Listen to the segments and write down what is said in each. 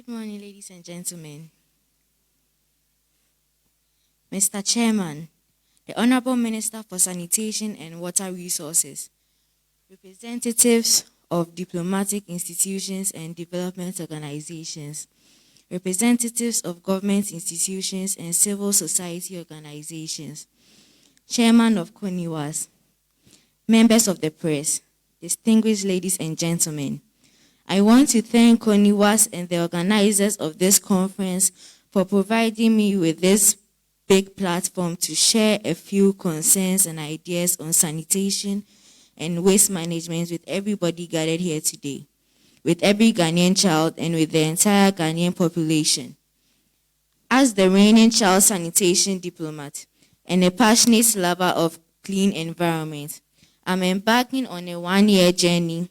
Good morning, ladies and gentlemen. Mr. Chairman, the Honorable Minister for Sanitation and Water Resources, representatives of diplomatic institutions and development organizations, representatives of government institutions and civil society organizations, Chairman of CONIWAS, members of the press, distinguished ladies and gentlemen, I want to thank CONIWAS and the organizers of this conference for providing me with this big platform to share a few concerns and ideas on sanitation and waste management with everybody gathered here today, with every Ghanaian child and with the entire Ghanaian population. As the reigning child sanitation diplomat and a passionate lover of clean environment, I'm embarking on a one-year journey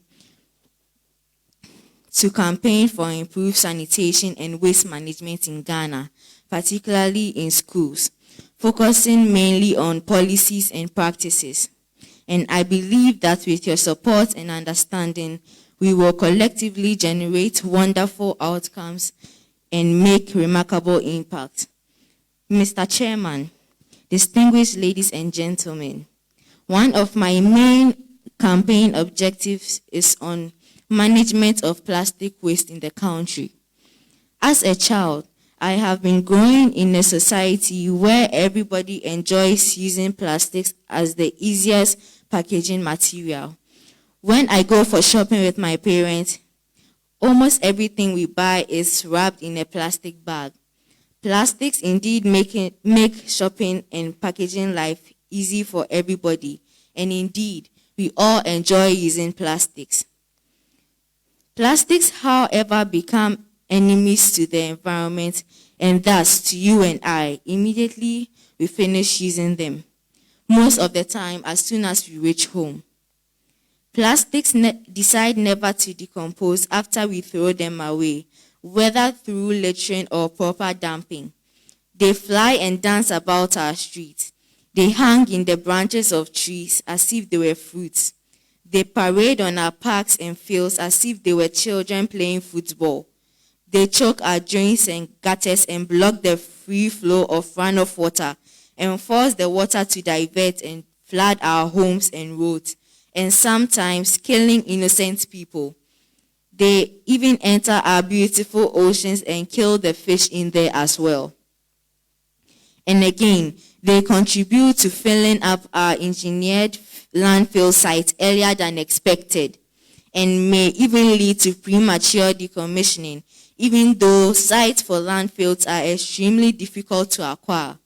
to campaign for improved sanitation and waste management in Ghana, particularly in schools, focusing mainly on policies and practices. And I believe that with your support and understanding, we will collectively generate wonderful outcomes and make remarkable impact. Mr. Chairman, distinguished ladies and gentlemen, one of my main campaign objectives is on management of plastic waste in the country. As a child, I have been growing in a society where everybody enjoys using plastics as the easiest packaging material. When I go for shopping with my parents, almost everything we buy is wrapped in a plastic bag. Plastics indeed make shopping and packaging life easy for everybody, and indeed, we all enjoy using plastics. Plastics, however, become enemies to the environment and thus to you and I immediately we finish using them. Most of the time, as soon as we reach home. Plastics decide never to decompose after we throw them away, whether through littering or proper dumping. They fly and dance about our streets. They hang in the branches of trees as if they were fruits. They parade on our parks and fields as if they were children playing football. They choke our drains and gutters and block the free flow of runoff water and force the water to divert and flood our homes and roads, and sometimes killing innocent people. They even enter our beautiful oceans and kill the fish in there as well. And again, they contribute to filling up our engineered landfill sites earlier than expected and may even lead to premature decommissioning, even though sites for landfills are extremely difficult to acquire.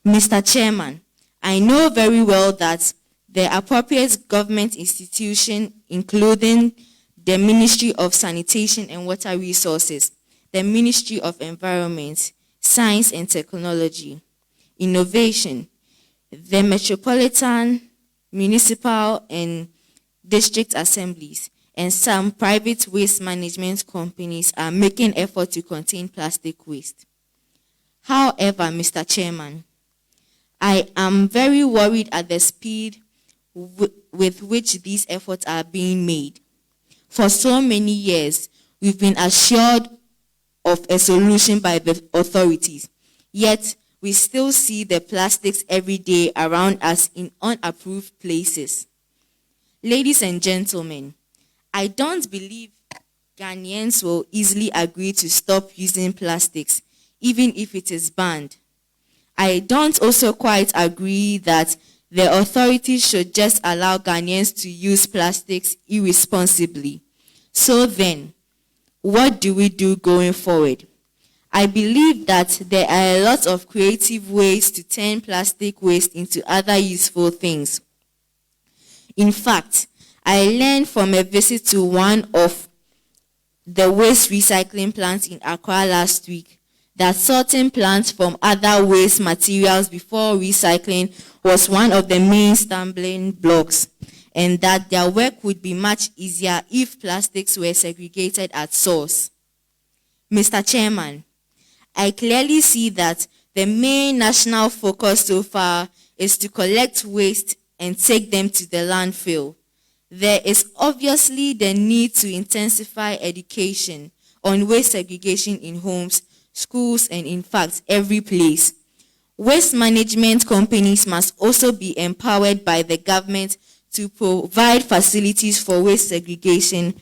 Mr. Chairman, I know very well that the appropriate government institution, including the Ministry of Sanitation and Water Resources, the Ministry of Environment, Science and Technology, Innovation, the Metropolitan, Municipal and District Assemblies, and some private waste management companies are making effort to contain plastic waste. However, Mr. Chairman, I am very worried at the speed with which these efforts are being made. For so many years, we've been assured of a solution by the authorities, yet we still see the plastics every day around us in unapproved places. Ladies and gentlemen, I don't believe Ghanaians will easily agree to stop using plastics, even if it is banned. I don't also quite agree that the authorities should just allow Ghanaians to use plastics irresponsibly. So then, what do we do going forward? I believe that there are a lot of creative ways to turn plastic waste into other useful things. In fact, I learned from a visit to one of the waste recycling plants in Accra last week that sorting plants from other waste materials before recycling was one of the main stumbling blocks, and that their work would be much easier if plastics were segregated at source. Mr. Chairman, I clearly see that the main national focus so far is to collect waste and take them to the landfill. There is obviously the need to intensify education on waste segregation in homes, schools, and in fact, every place. Waste management companies must also be empowered by the government to provide facilities for waste segregation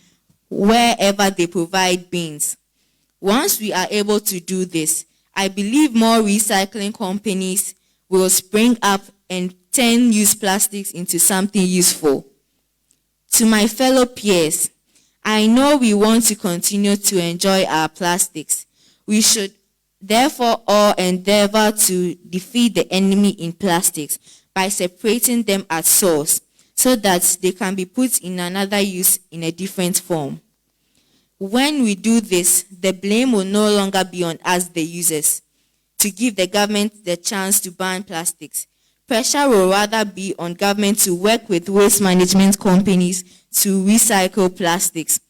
wherever they provide bins. Once we are able to do this, I believe more recycling companies will spring up and turn used plastics into something useful. To my fellow peers, I know we want to continue to enjoy our plastics. We should therefore all endeavor to defeat the enemy in plastics by separating them at source so that they can be put in another use in a different form. When we do this, the blame will no longer be on us, the users, to give the government the chance to ban plastics. Pressure will rather be on government to work with waste management companies to recycle plastics.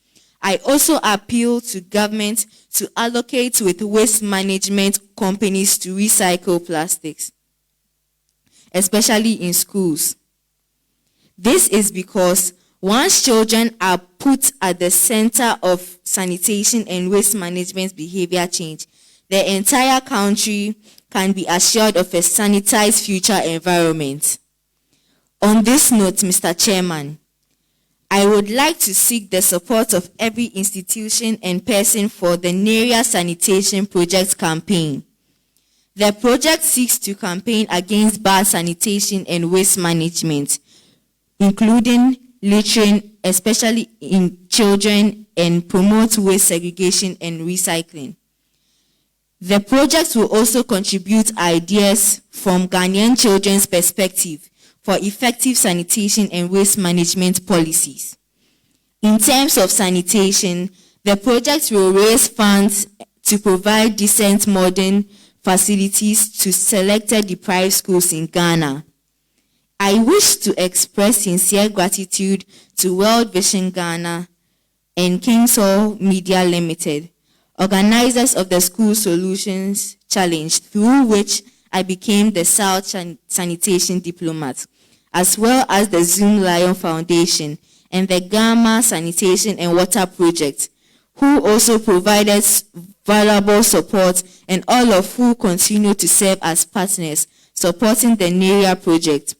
I also appeal to government to allocate with waste management companies to recycle plastics, especially in schools. This is because once children are put at the center of sanitation and waste management behavior change, the entire country can be assured of a sanitized future environment. On this note, Mr. Chairman, I would like to seek the support of every institution and person for the Neria Sanitation Project campaign. The project seeks to campaign against bad sanitation and waste management, including littering, especially in children, and promote waste segregation and recycling. The project will also contribute ideas from Ghanaian children's perspective for effective sanitation and waste management policies. In terms of sanitation, the project will raise funds to provide decent modern facilities to selected deprived schools in Ghana. I wish to express sincere gratitude to World Vision Ghana and Kingsall Media Limited, organizers of the School Solutions Challenge, through which I became the South Sanitation Diplomat, as well as the Zoom Lion Foundation and the Gamma Sanitation and Water Project, who also provided valuable support, and all of who continue to serve as partners supporting the Neria project.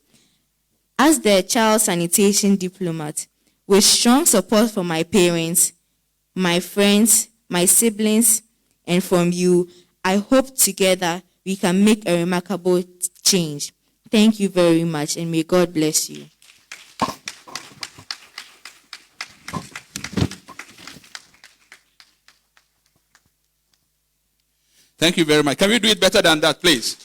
As the Child Sanitation Diplomat, with strong support from my parents, my friends, my siblings, and from you, I hope together we can make a remarkable change. Thank you very much, and may God bless you. Thank you very much. Can we do it better than that, please?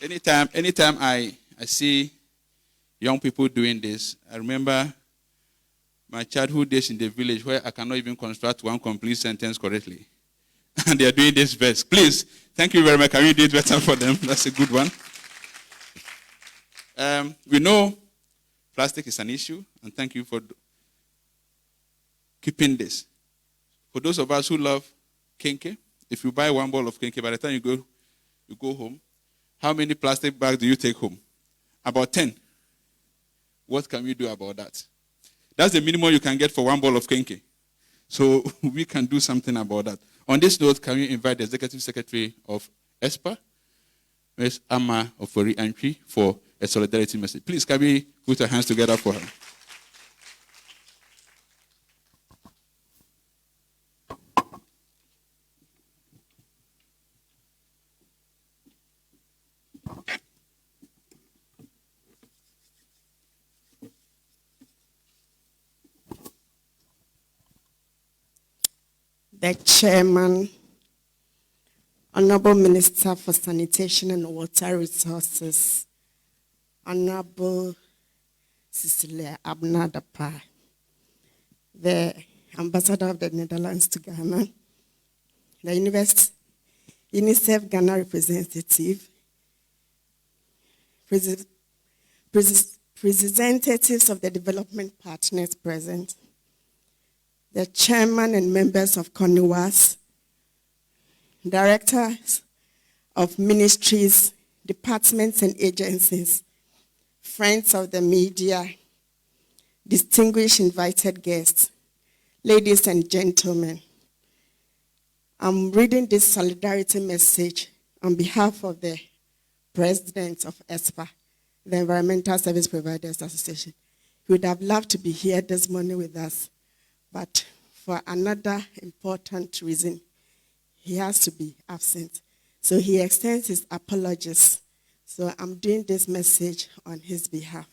Anytime I see young people doing this, I remember my childhood days in the village where I cannot even construct one complete sentence correctly. And they are doing this best. Please, thank you very much. Can we do it better for them? That's a good one. We know plastic is an issue, and thank you for keeping this. For those of us who love kenkey, if you buy one ball of kenkey, by the time you go home, how many plastic bags do you take home? About 10. What can we do about that? That's the minimum you can get for one ball of kenkey. So we can do something about that. On this note, can we invite the Executive Secretary of ESPA, Ms. Amma Ofori-Antwi, for a solidarity message. Please, can we put our hands together for her? The Chairman, Honorable Minister for Sanitation and Water Resources, Honorable Cecilia Abnadapa, the Ambassador of the Netherlands to Ghana, the UNICEF Ghana representative, representatives of the development partners present, the chairman and members of CONIWAS, directors of ministries, departments and agencies, friends of the media, distinguished invited guests, ladies and gentlemen, I'm reading this solidarity message on behalf of the president of ESPA, the Environmental Service Providers Association. He would have loved to be here this morning with us, but for another important reason, he has to be absent. So he extends his apologies. So I'm doing this message on his behalf.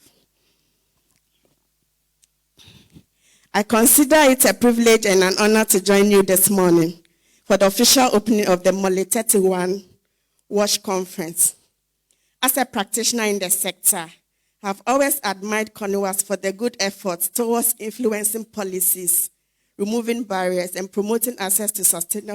I consider it a privilege and an honor to join you this morning for the official opening of the Mole 31 WASH Conference. As a practitioner in the sector, I've always admired CONOWAS for the good efforts towards influencing policies, removing barriers, and promoting access to sustainable